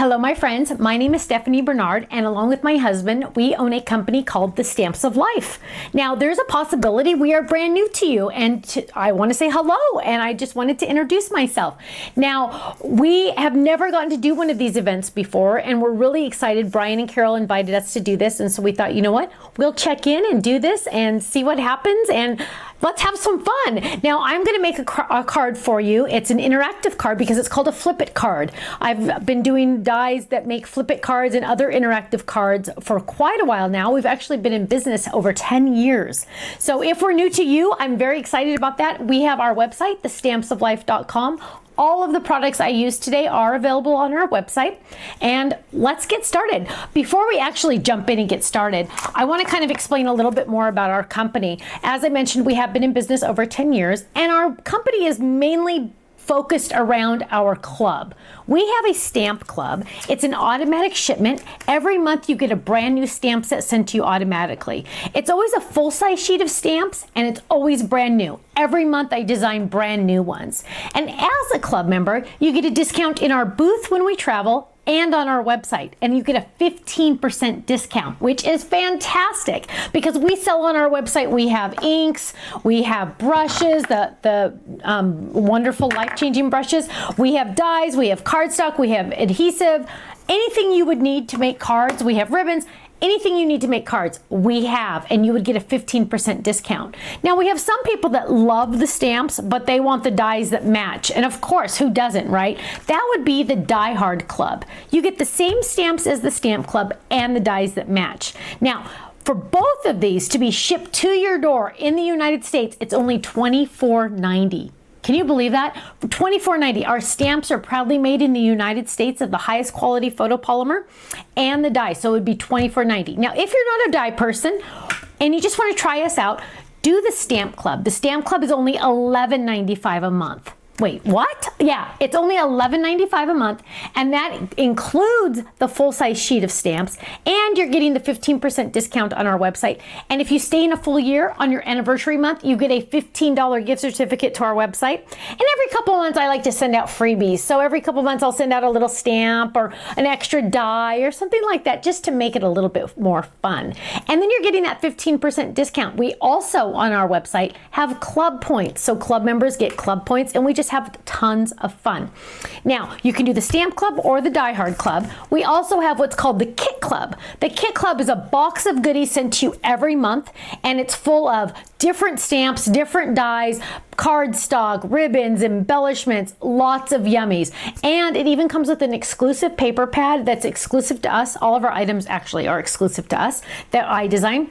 Hello, my friends. My name is Stephanie Bernard, and along with my husband, we own a company called The Stamps of Life. Now, there's a possibility we are brand new to you, and I want to say hello, and I just wanted to introduce myself. Now, we have never gotten to do one of these events before, and we're really excited. Brian and Carol invited us to do this, and so we thought, you know what? We'll check in and do this and see what happens, and let's have some fun. Now, I'm going to make a card for you. It's an interactive card because it's called a Flip It card. I've been doing dies that make Flip It cards and other interactive cards for quite a while now. We've actually been in business over 10 years. So if we're new to you, I'm very excited about that. We have our website, thestampsoflife.com. All of the products I use today are available on our website, and let's get started. Before we actually jump in and get started, I want to kind of explain a little bit more about our company. As I mentioned, we have been in business over 10 years, and our company is mainly focused around our club. We have a stamp club. It's an automatic shipment. Every month you get a brand new stamp set sent to you automatically. It's always a full-size sheet of stamps, and it's always brand new. Every month I design brand new ones. And as a club member, you get a discount in our booth when we travel and on our website, and you get a 15% discount, which is fantastic because we sell on our website. We have inks, we have brushes, the wonderful life-changing brushes, we have dies, we have cardstock, we have adhesive, anything you would need to make cards. We have ribbons. Anything you need to make cards, we have, and you would get a 15% discount. Now, we have some people that love the stamps, but they want the dies that match. And of course, who doesn't, right? That would be the Die Hard Club. You get the same stamps as the Stamp Club and the dies that match. Now, for both of these to be shipped to your door in the United States, it's only $24.90. Can you believe that? For $24.90, our stamps are proudly made in the United States of the highest quality photopolymer and the die, so it would be $24.90. Now, if you're not a die person and you just want to try us out, do the Stamp Club. The Stamp Club is only $11.95 a month. Wait, what? Yeah, it's only $11.95 a month, and that includes the full-size sheet of stamps, and you're getting the 15% discount on our website. And if you stay in a full year on your anniversary month, you get a $15 gift certificate to our website. And every couple of months, I like to send out freebies. So every couple of months, I'll send out a little stamp or an extra die or something like that, just to make it a little bit more fun. And then you're getting that 15% discount. We also, on our website, have club points. So club members get club points, and we just have tons of fun. Now, you can do the Stamp Club or the Die Hard Club. We also have what's called the Kit Club. The Kit Club is a box of goodies sent to you every month, and it's full of different stamps, different dies, cardstock, ribbons, embellishments, lots of yummies. And it even comes with an exclusive paper pad that's exclusive to us. All of our items actually are exclusive to us that I design.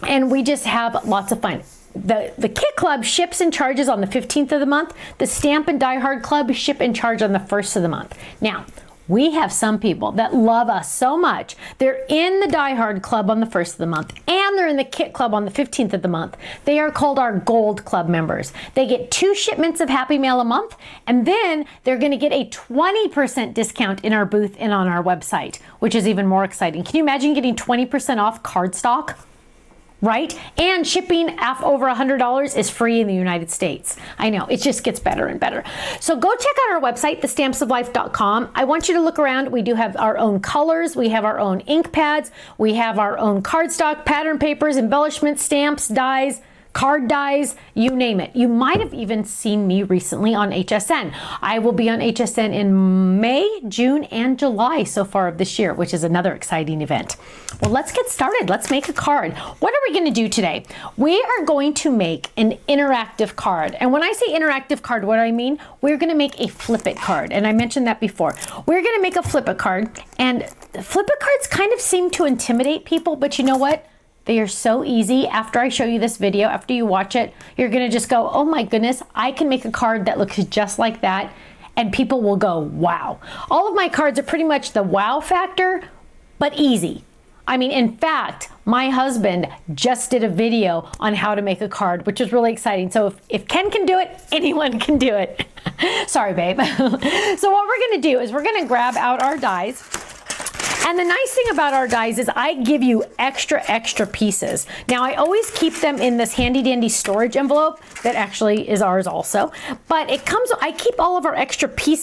And we just have lots of fun. The Kit Club ships and charges on the 15th of the month. The Stamp and Die Hard Club ship and charge on the 1st of the month. Now, we have some people that love us so much. They're in the Die Hard Club on the 1st of the month, and they're in the Kit Club on the 15th of the month. They are called our Gold Club members. They get 2 shipments of Happy Mail a month, and then they're going to get a 20% discount in our booth and on our website, which is even more exciting. Can you imagine getting 20% off cardstock? Right? And shipping over $100 is free in the United States. I know, it just gets better and better. So go check out our website, thestampsoflife.com. I want you to look around. We do have our own colors. We have our own ink pads. We have our own cardstock, pattern papers, embellishments, stamps, dies, card dies, you name it. You might have even seen me recently on HSN. I will be on HSN in May, June, and July so far of this year, which is another exciting event. Well, let's get started. Let's make a card. What are we going to do today? We are going to make an interactive card. And when I say interactive card, what do I mean? We're going to make a Flip It card. And I mentioned that before. We're going to make a Flip It card. And Flip It cards kind of seem to intimidate people, but you know what? They are so easy. After I show you this video, after you watch it, you're gonna just go, oh my goodness, I can make a card that looks just like that, and people will go, wow. All of my cards are pretty much the wow factor, but easy. I mean, in fact, my husband just did a video on how to make a card, which is really exciting. So if Ken can do it, anyone can do it. Sorry, babe. So what we're gonna do is we're gonna grab out our dies. And the nice thing about our dies is I give you extra pieces. Now I always keep them in this handy dandy storage envelope that actually is ours also, but I keep all of our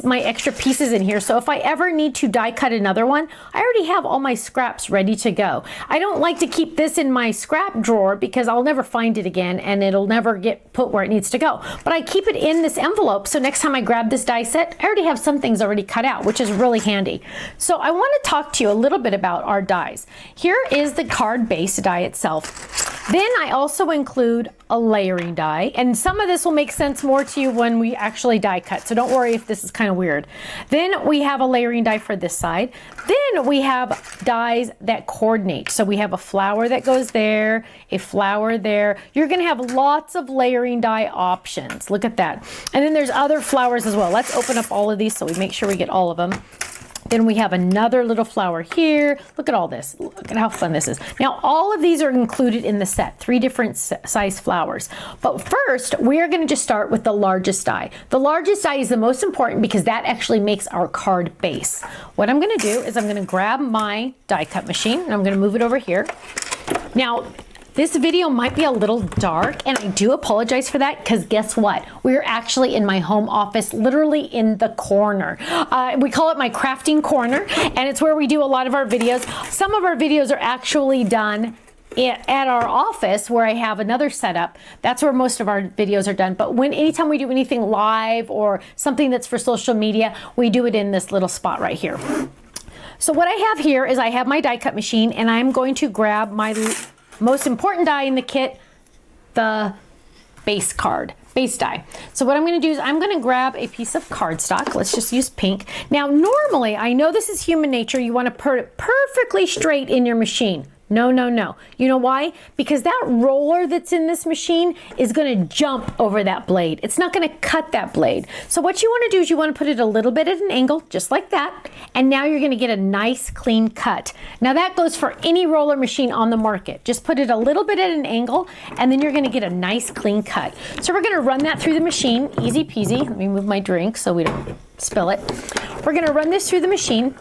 my extra pieces in here, so if I ever need to die cut another one, I already have all my scraps ready to go. I don't like to keep this in my scrap drawer because I'll never find it again and it'll never get put where it needs to go. But I keep it in this envelope, so next time I grab this die set, I already have some things already cut out, which is really handy. So I want to talk to you a little bit about our dies. Here is the card base die itself. Then I also include a layering die, and some of this will make sense more to you when we actually die cut, so don't worry if this is kind of weird. Then we have a layering die for this side. Then we have dies that coordinate. So we have a flower that goes there, a flower there. You're going to have lots of layering die options. Look at that. And then there's other flowers as well. Let's open up all of these so we make sure we get all of them. Then we have another little flower here. Look at all this. Look at how fun this is. Now, all of these are included in the set, 3 different size flowers. But first, we are going to just start with the largest die. The largest die is the most important because that actually makes our card base. What I'm going to do is I'm going to grab my die cut machine and I'm going to move it over here. Now, this video might be a little dark, and I do apologize for that because guess what? We're actually in my home office, literally in the corner. We call it my crafting corner, and it's where we do a lot of our videos. Some of our videos are actually done at our office where I have another setup. That's where most of our videos are done. But anytime we do anything live or something that's for social media, we do it in this little spot right here. So what I have here is I have my die cut machine, and I'm going to grab my most important die in the kit, the base die. So what I'm going to do is I'm going to grab a piece of cardstock. Let's just use pink. Now, normally, I know this is human nature. You want to put it perfectly straight in your machine. No, no, no. You know why? Because that roller that's in this machine is going to jump over that blade. It's not going to cut that blade. So what you want to do is you want to put it a little bit at an angle, just like that. And now you're going to get a nice clean cut. Now that goes for any roller machine on the market. Just put it a little bit at an angle, and then you're going to get a nice clean cut. So we're going to run that through the machine, easy peasy. Let me move my drink so we don't spill it. We're going to run this through the machine.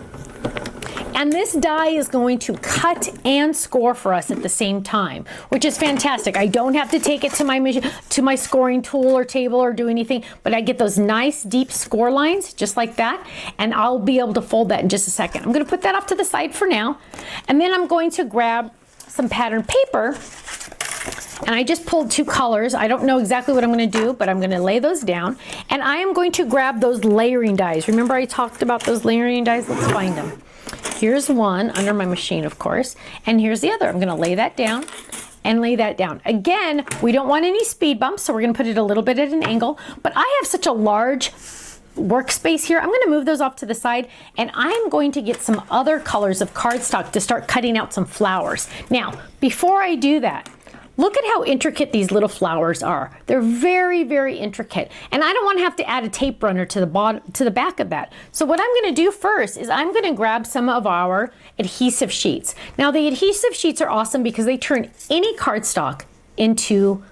And this die is going to cut and score for us at the same time, which is fantastic. I don't have to take it to my scoring tool or table or do anything, but I get those nice deep score lines just like that, and I'll be able to fold that in just a second. I'm going to put that off to the side for now, and then I'm going to grab some pattern paper, and I just pulled 2 colors. I don't know exactly what I'm going to do, but I'm going to lay those down, and I am going to grab those layering dies. Remember I talked about those layering dies? Let's find them. Here's one under my machine, of course, and here's the other. I'm going to lay that down and lay that down. Again, we don't want any speed bumps, so we're going to put it a little bit at an angle, but I have such a large workspace here. I'm going to move those off to the side, and I'm going to get some other colors of cardstock to start cutting out some flowers. Now, before I do that, look at how intricate these little flowers are. They're very, very intricate. And I don't want to have to add a tape runner to the back of that. So what I'm going to do first is I'm going to grab some of our adhesive sheets. Now the adhesive sheets are awesome because they turn any cardstock into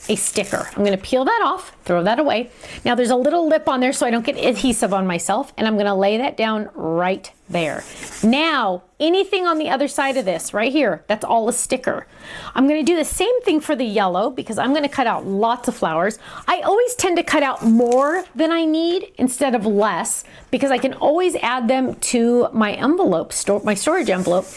a sticker. I'm going to peel that off, throw that away. Now there's a little lip on there so I don't get adhesive on myself, and I'm going to lay that down right there. Now, anything on the other side of this, right here, that's all a sticker. I'm going to do the same thing for the yellow because I'm going to cut out lots of flowers. I always tend to cut out more than I need instead of less because I can always add them to my envelope, my storage envelope,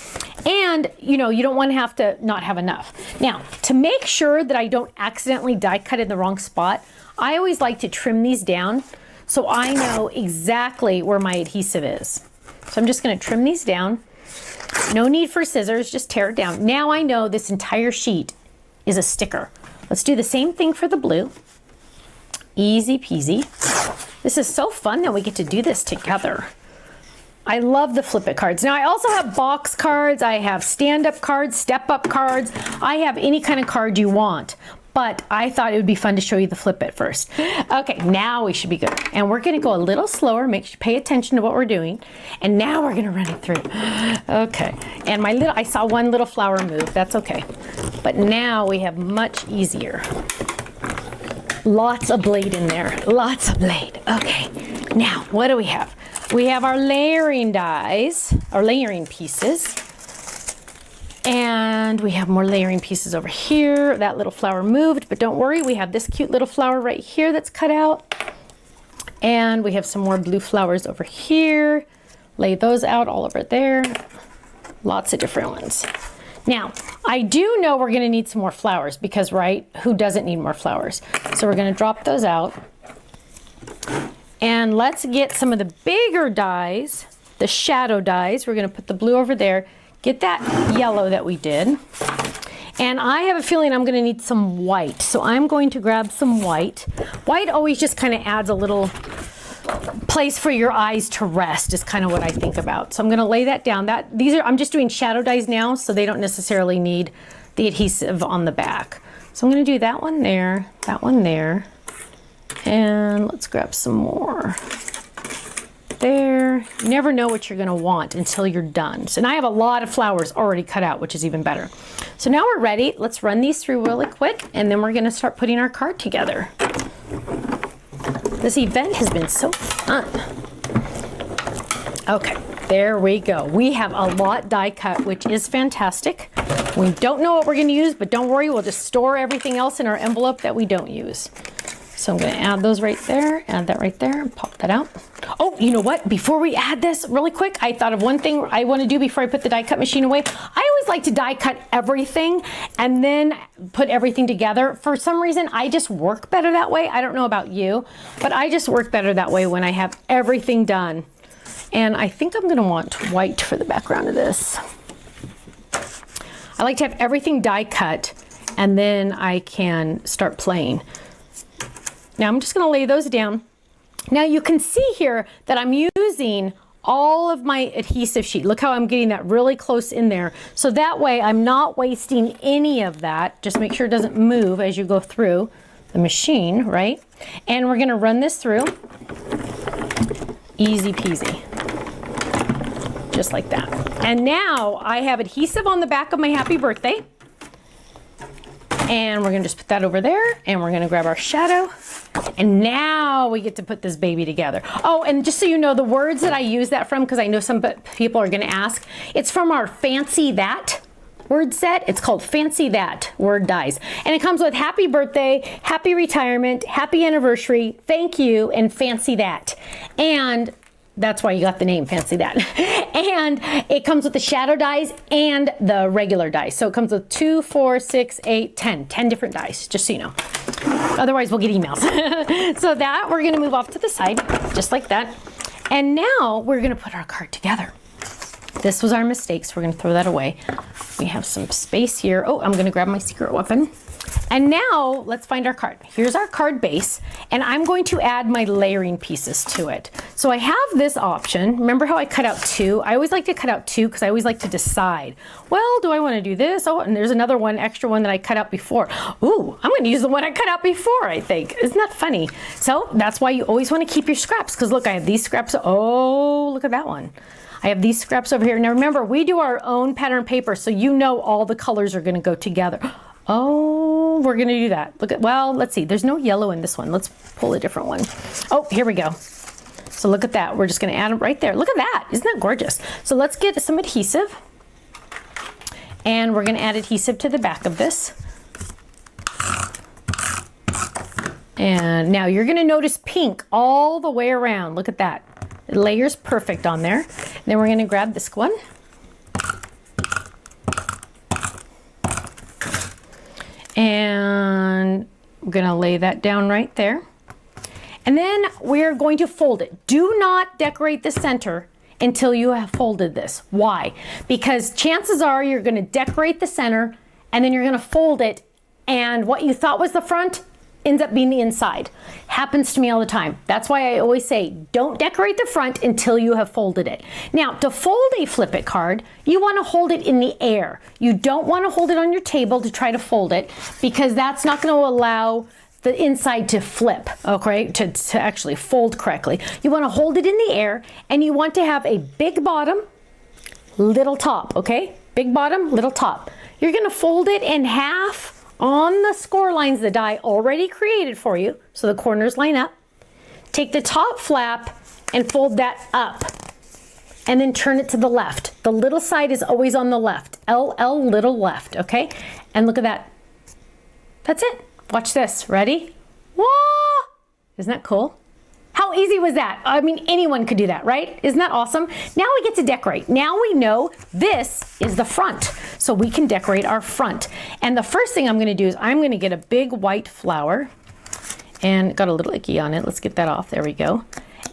and you don't want to have to not have enough. Now, to make sure that I don't accidentally die cut in the wrong spot, I always like to trim these down so I know exactly where my adhesive is. So I'm just going to trim these down. No need for scissors, just tear it down. Now I know this entire sheet is a sticker. Let's do the same thing for the blue. Easy peasy. This is so fun that we get to do this together. I love the flip it cards. Now I also have box cards, I have stand-up cards, step-up cards. I have any kind of card you want. But I thought it would be fun to show you the flip it first. Okay, now we should be good. And we're gonna go a little slower, pay attention to what we're doing. And now we're gonna run it through. Okay, and I saw one little flower move, that's okay. But now we have much easier. Lots of blade in there, lots of blade. Okay, now what do we have? We have our layering dies, our layering pieces. And we have more layering pieces over here. That little flower moved, but don't worry, we have this cute little flower right here that's cut out. And we have some more blue flowers over here. Lay those out all over there. Lots of different ones. Now, I do know we're gonna need some more flowers because, right, who doesn't need more flowers? So we're gonna drop those out. And let's get some of the bigger dies, the shadow dies. We're gonna put the blue over there. Get that yellow that we did. And I have a feeling I'm gonna need some white. So I'm going to grab some white. White always just kind of adds a little place for your eyes to rest is kind of what I think about. So I'm gonna lay that down. I'm just doing shadow dies now, so they don't necessarily need the adhesive on the back. So I'm gonna do that one there, and let's grab some more. There. You never know what you're gonna want until you're done. So now I have a lot of flowers already cut out, which is even better. So now we're ready. Let's run these through really quick, and then we're gonna start putting our card together. This event has been so fun. Okay, there we go. We have a lot die cut, which is fantastic. We don't know what we're gonna use, but don't worry, we'll just store everything else in our envelope that we don't use. So I'm gonna add those right there, add that right there, and pop that out. Oh, you know what? Before we add this really quick, I thought of one thing I wanna do before I put the die cut machine away. I always like to die cut everything and then put everything together. For some reason, I just work better that way. I don't know about you, but I just work better that way when I have everything done. And I think I'm gonna want white for the background of this. I like to have everything die cut and then I can start playing. Now I'm just gonna lay those down. Now you can see here that I'm using all of my adhesive sheet. Look how I'm getting that really close in there. So that way I'm not wasting any of that. Just make sure it doesn't move as you go through the machine, right? And we're gonna run this through. Easy peasy. Just like that. And now I have adhesive on the back of my happy birthday. And we're gonna just put that over there and we're gonna grab our shadow. And now we get to put this baby together. Oh, and just so you know, the words that I use that from, because I know some people are gonna ask, it's from our Fancy That word set. It's called Fancy That word dies. And it comes with happy birthday, happy retirement, happy anniversary, thank you, and Fancy That. And that's why you got the name Fancy That. And it comes with the shadow dies and the regular dice. So it comes with 2, 4, 6, 8, 10. 10 different dice, just so you know. Otherwise we'll get emails. So that we're gonna move off to the side, just like that. And now we're gonna put our card together. This was our mistakes. We're gonna throw that away. We have some space here. Oh, I'm gonna grab my secret weapon. And now let's find our card. Here's our card base, and I'm going to add my layering pieces to it. So I have this option. Remember how I cut out 2? I always like to cut out 2 because I always like to decide, well, do I want to do this? Oh, and there's another one, extra one that I cut out before. Ooh, I'm going to use the one I cut out before, I think. Isn't that funny? So that's why you always want to keep your scraps, because look, I have these scraps. Oh, look at that one. I have these scraps over here. Now remember, we do our own pattern paper, so you know all the colors are going to go together. Oh, we're gonna do that. Look at, well, let's see. There's no yellow in this one. Let's pull a different one. Oh, here we go. So look at that. We're just gonna add it right there. Look at that. Isn't that gorgeous? So let's get some adhesive. And we're gonna add adhesive to the back of this. And now you're gonna notice pink all the way around. Look at that. It layers perfect on there. And then we're gonna grab this one. And I'm gonna lay that down right there. And then we're going to fold it. Do not decorate the center until you have folded this. Why? Because chances are you're gonna decorate the center and then you're gonna fold it, and what you thought was the front ends up being the inside. Happens to me all the time. That's why I always say, don't decorate the front until you have folded it. Now, to fold a flip it card, you want to hold it in the air. You don't want to hold it on your table to try to fold it, because that's not going to allow the inside to flip, okay, to actually fold correctly. You want to hold it in the air, and you want to have a big bottom, little top, okay? Big bottom, little top. You're going to fold it in half on the score lines the die already created for you, so the corners line up. take the top flap and fold that up. And then turn it to the left. The little side is always on the left. LL little left, okay? And look at that. That's it. Watch this. Ready? Whoa! Isn't that cool? How easy was that? I mean, anyone could do that, right? Isn't that awesome? Now we get to decorate. Now we know this is the front, so we can decorate our front. And the first thing I'm gonna do is I'm gonna get a big white flower, and got a little icky on it. Let's get that off. There we go.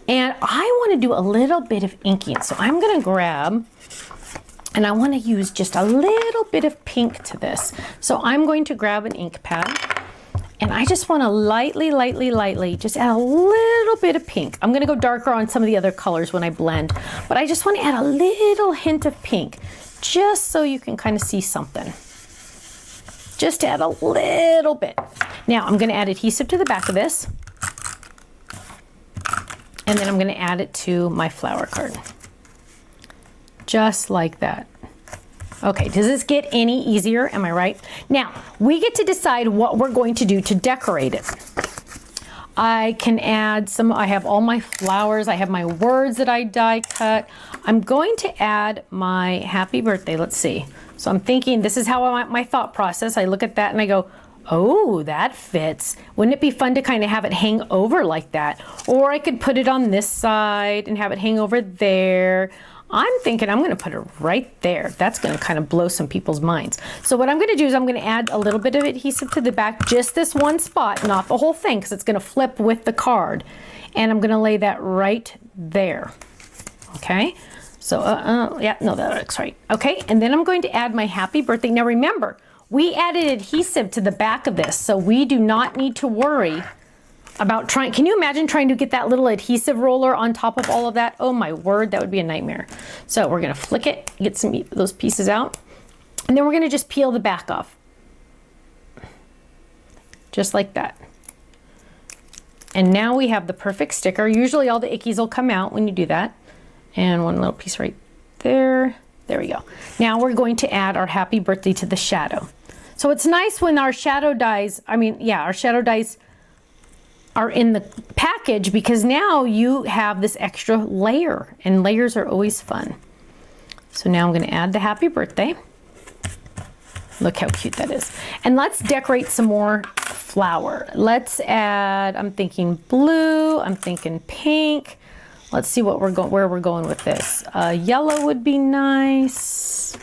And I want to do a little bit of inking. So I'm going to grab, and I want to use just a little bit of pink to this. So I'm going to grab an ink pad, and I just want to lightly just add a little bit of pink. I'm going to go darker on some of the other colors when I blend, but I just want to add a little hint of pink just so you can kind of see something. Just add a little bit. Now I'm going to add adhesive to the back of this. And then I'm going to add it to my flower card. Just like that. Okay, does this get any easier? Am I right? Now, we get to decide what we're going to do to decorate it. I can add some, I have all my flowers, I have my words that I die cut. I'm going to add my happy birthday, let's see. So I'm thinking, this is how my thought process, I look at that and I go, oh, that fits. Wouldn't it be fun to kind of have it hang over like that? Or I could put it on this side and have it hang over there. I'm thinking I'm gonna put it right there. That's gonna kind of blow some people's minds. So what I'm gonna do is I'm gonna add a little bit of adhesive to the back, just this one spot, not the whole thing, because it's gonna flip with the card. And I'm gonna lay that right there, okay? So, yeah, no, that looks right. Okay, and then I'm going to add my happy birthday. Now remember, we added adhesive to the back of this, so we do not need to worry about trying. Can you imagine trying to get that little adhesive roller on top of all of that? Oh my word, that would be a nightmare. So we're gonna flick it, get some of those pieces out, and then we're gonna just peel the back off. Just like that. And now we have the perfect sticker. Usually all the ickies will come out when you do that. And one little piece right there. There we go. Now we're going to add our happy birthday to the shadow. So it's nice when our shadow dies, our shadow dies are in the package, because now you have this extra layer, and layers are always fun. So now I'm going to add the happy birthday. Look how cute that is. And let's decorate some more flower. Let's add, I'm thinking blue, I'm thinking pink. Let's see what where we're going with this. Yellow would be nice.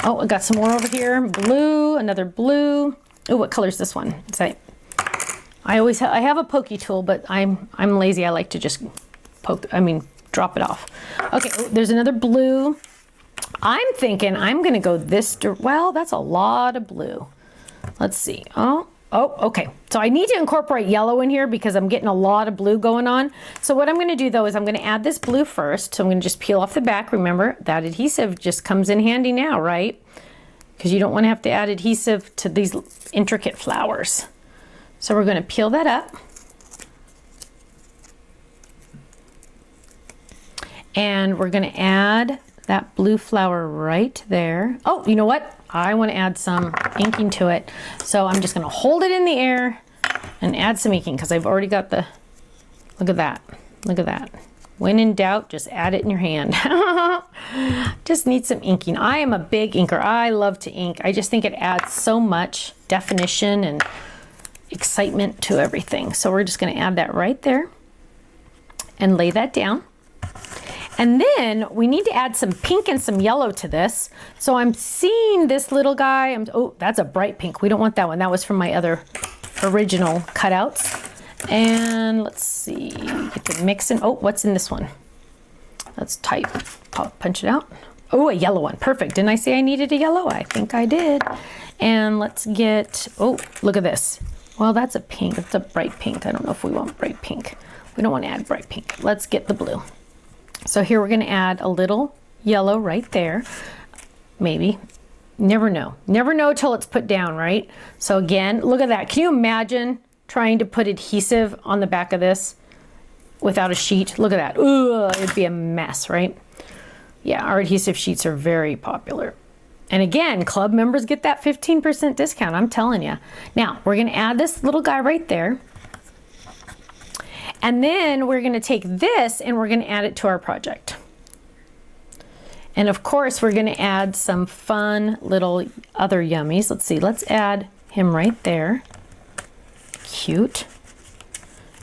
Oh, I got some more over here. Blue, another blue. Oh, what color is this one? I have a pokey tool, but I'm lazy. I like to just drop it off. Okay, oh, there's another blue. I'm thinking I'm gonna go this, well, that's a lot of blue. Let's see. Oh, okay. So I need to incorporate yellow in here because I'm getting a lot of blue going on. So what I'm gonna do though is I'm gonna add this blue first. So I'm gonna just peel off the back. Remember, that adhesive just comes in handy now, right? Because you don't wanna have to add adhesive to these intricate flowers. So we're gonna peel that up. And we're gonna add that blue flower right there. Oh, you know what? I want to add some inking to it. So I'm just going to hold it in the air and add some inking, because I've already got the, look at that. Look at that. When in doubt, just add it in your hand. Just need some inking. I am a big inker. I love to ink. I just think it adds so much definition and excitement to everything. So we're just going to add that right there and lay that down. And then we need to add some pink and some yellow to this. So I'm seeing this little guy. Oh, that's a bright pink. We don't want that one. That was from my other original cutouts. And let's see, get the mix in. Oh, what's in this one? Let's punch it out. Oh, a yellow one. Perfect. Didn't I say I needed a yellow? I think I did. And let's get, oh, look at this. Well, that's a pink. It's a bright pink. I don't know if we want bright pink. We don't want to add bright pink. Let's get the blue. So here we're going to add a little yellow right there. Maybe. Never know. Never know till it's put down, right? So again, look at that. Can you imagine trying to put adhesive on the back of this without a sheet? Look at that. Ooh, it'd be a mess, right? Yeah, our adhesive sheets are very popular. And again, club members get that 15% discount, I'm telling you. Now, we're going to add this little guy right there. And then we're gonna take this and we're gonna add it to our project. And of course, we're gonna add some fun little other yummies. Let's see, let's add him right there. Cute.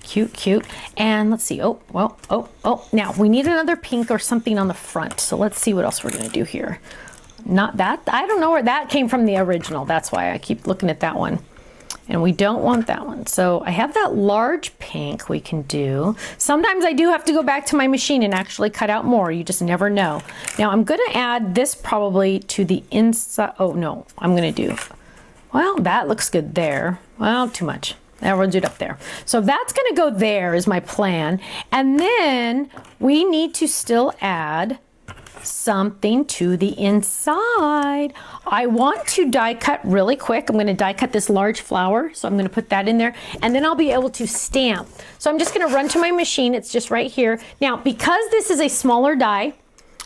Cute, cute. And let's see, oh, well, oh. Now, we need another pink or something on the front. So let's see what else we're gonna do here. Not that, I don't know where that came from, the original. That's why I keep looking at that one. And we don't want that one. So I have that large pink we can do. Sometimes I do have to go back to my machine and actually cut out more. You just never know. Now I'm gonna add this probably to the inside. Oh no, I'm gonna do, well, that looks good there. Well, too much. Now we'll do it up there. So that's gonna go there is my plan. And then we need to still add something to the inside. I want to die cut really quick. I'm going to die cut this large flower. So I'm going to put that in there and then I'll be able to stamp. So I'm just going to run to my machine. It's just right here. Now, because this is a smaller die,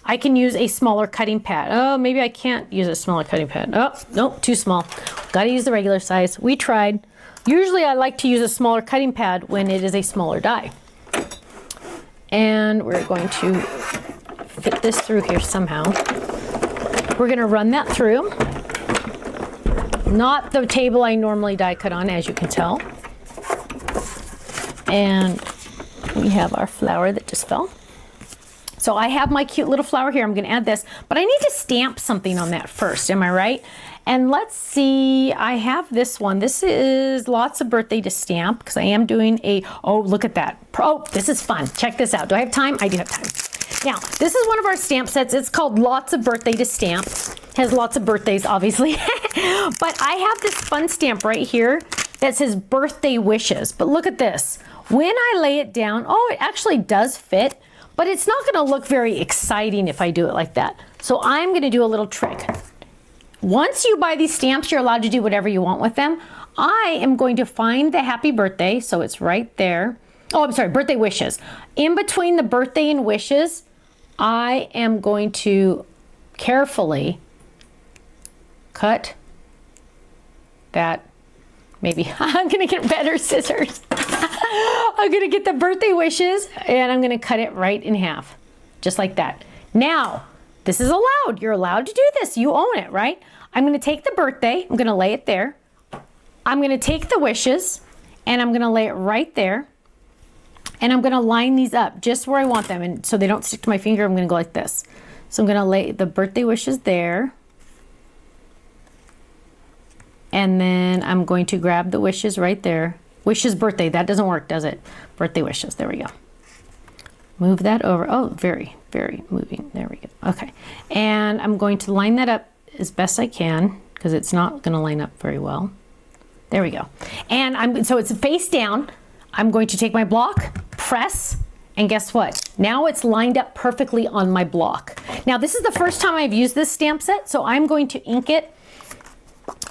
I can use a smaller cutting pad. Oh, maybe I can't use a smaller cutting pad. Oh, nope, too small. Got to use the regular size. We tried. Usually I like to use a smaller cutting pad when it is a smaller die. And we're going to fit this through here somehow. We're gonna run that through. Not the table I normally die cut on, as you can tell. And we have our flower that just fell. So I have my cute little flower here. I'm gonna add this, but I need to stamp something on that first, am I right? And let's see, I have this one. This is Lots of Birthday to Stamp, because I am doing a, oh, look at that. Oh, this is fun. Check this out. Do I have time? I do have time. Now, this is one of our stamp sets. It's called Lots of Birthday to Stamp. Has lots of birthdays, obviously. But I have this fun stamp right here that says Birthday Wishes. But look at this. When I lay it down, oh, it actually does fit, but it's not gonna look very exciting if I do it like that. So I'm gonna do a little trick. Once you buy these stamps, you're allowed to do whatever you want with them. I am going to find the happy birthday, so it's right there. Oh, I'm sorry, birthday wishes. In between the birthday and wishes, I am going to carefully cut that. Maybe I'm gonna get better scissors. I'm gonna get the birthday wishes and I'm gonna cut it right in half, just like that. Now, this is allowed. You're allowed to do this. You own it, right? I'm gonna take the birthday, I'm gonna lay it there. I'm gonna take the wishes and I'm gonna lay it right there. And I'm gonna line these up just where I want them. And so they don't stick to my finger, I'm gonna go like this. So I'm gonna lay the birthday wishes there. And then I'm going to grab the wishes right there. Wishes birthday, that doesn't work, does it? Birthday wishes, there we go. Move that over, oh, very, very moving, there we go, okay. And I'm going to line that up as best I can because it's not gonna line up very well. There we go. And so it's face down. I'm going to take my block, press, and guess what? Now it's lined up perfectly on my block. Now this is the first time I've used this stamp set, so I'm going to ink it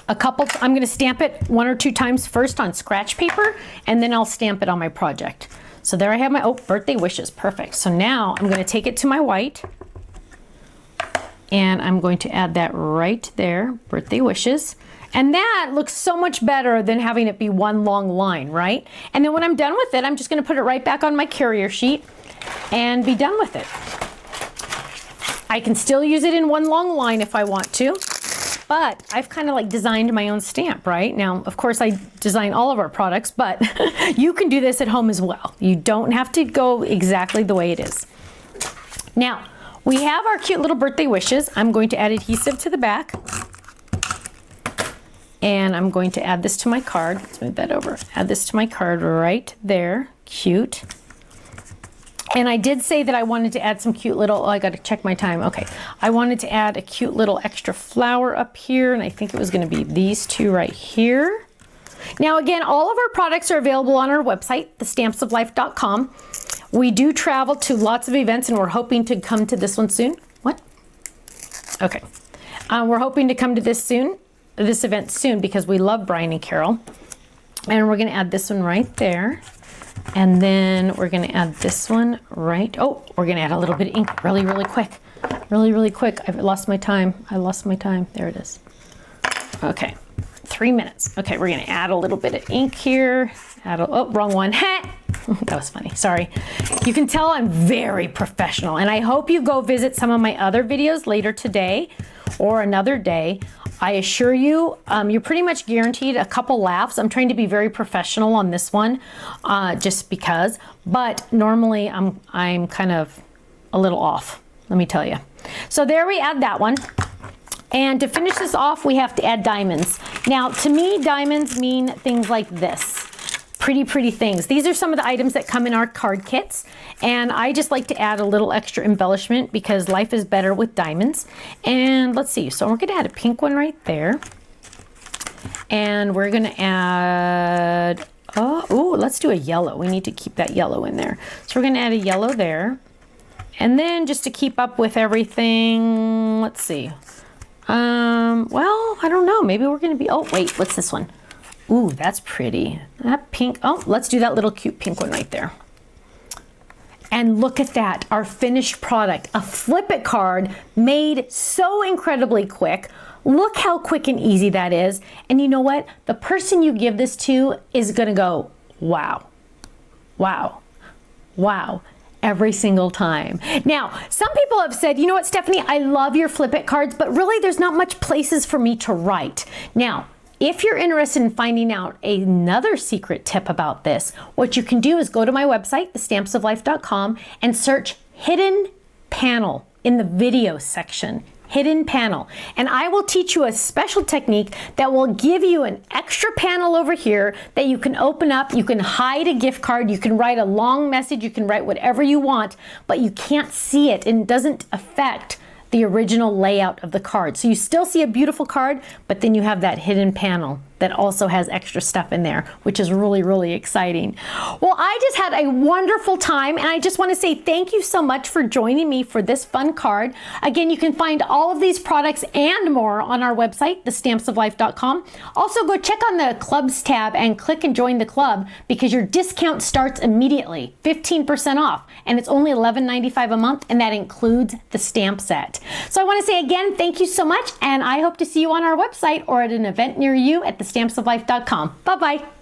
I'm gonna stamp it 1 or 2 times first on scratch paper, and then I'll stamp it on my project. So there I have my, oh, birthday wishes, perfect. So now I'm gonna take it to my white, and I'm going to add that right there, birthday wishes. And that looks so much better than having it be one long line, right? And then when I'm done with it, I'm just gonna put it right back on my carrier sheet and be done with it. I can still use it in one long line if I want to, but I've kind of like designed my own stamp, right? Now, of course, I design all of our products, but you can do this at home as well. You don't have to go exactly the way it is. Now, we have our cute little birthday wishes. I'm going to add adhesive to the back. And I'm going to add this to my card. Let's move that over. Add this to my card right there. Cute. And I did say that I wanted to add some cute little, oh, I got to check my time. Okay. I wanted to add a cute little extra flower up here, and I think it was going to be these two right here. Now, again, all of our products are available on our website, thestampsoflife.com. We do travel to lots of events, and we're hoping to come to this one soon. What? Okay. We're hoping to come to this event soon because we love Brian and Carol. And we're going to add this one right there. And then we're going to add this one right. Oh, we're going to add a little bit of ink really, really quick. Really, really quick. I've lost my time. I lost my time. There it is. Okay. 3 minutes. Okay, we're going to add a little bit of ink here. Oh, wrong one. That was funny, sorry. You can tell I'm very professional, and I hope you go visit some of my other videos later today or another day. I assure you, you're pretty much guaranteed a couple laughs. I'm trying to be very professional on this one, just because, but normally I'm kind of a little off, let me tell you. So there we add that one. And to finish this off, we have to add diamonds. Now, to me, diamonds mean things like this. Pretty, pretty things. These are some of the items that come in our card kits. And I just like to add a little extra embellishment because life is better with diamonds. And let's see. So we're going to add a pink one right there. And we're going to add, let's do a yellow. We need to keep that yellow in there. So we're going to add a yellow there. And then just to keep up with everything, let's see. Well, I don't know. Maybe we're going to be, oh, wait, what's this one? Ooh, that's pretty. That pink, oh, let's do that little cute pink one right there. And look at that, our finished product, a Flip It card made so incredibly quick. Look how quick and easy that is. And you know what? The person you give this to is going to go, wow, wow, wow. Every single time. Now, some people have said, you know what, Stephanie, I love your Flip It cards, but really there's not much places for me to write. Now, if you're interested in finding out another secret tip about this, what you can do is go to my website, thestampsoflife.com, and search Hidden Panel in the video section. Hidden panel. And I will teach you a special technique that will give you an extra panel over here that you can open up. You can hide a gift card. You can write a long message. You can write whatever you want, but you can't see it and it doesn't affect the original layout of the card. So you still see a beautiful card, but then you have that hidden panel that also has extra stuff in there, which is really, really exciting. Well, I just had a wonderful time, and I just want to say thank you so much for joining me for this fun card. Again, you can find all of these products and more on our website, thestampsoflife.com. Also, go check on the clubs tab and click and join the club because your discount starts immediately, 15% off, and it's only $11.95 a month, and that includes the stamp set. So I want to say again, thank you so much, and I hope to see you on our website or at an event near you at thestampsoflife.com. Bye-bye.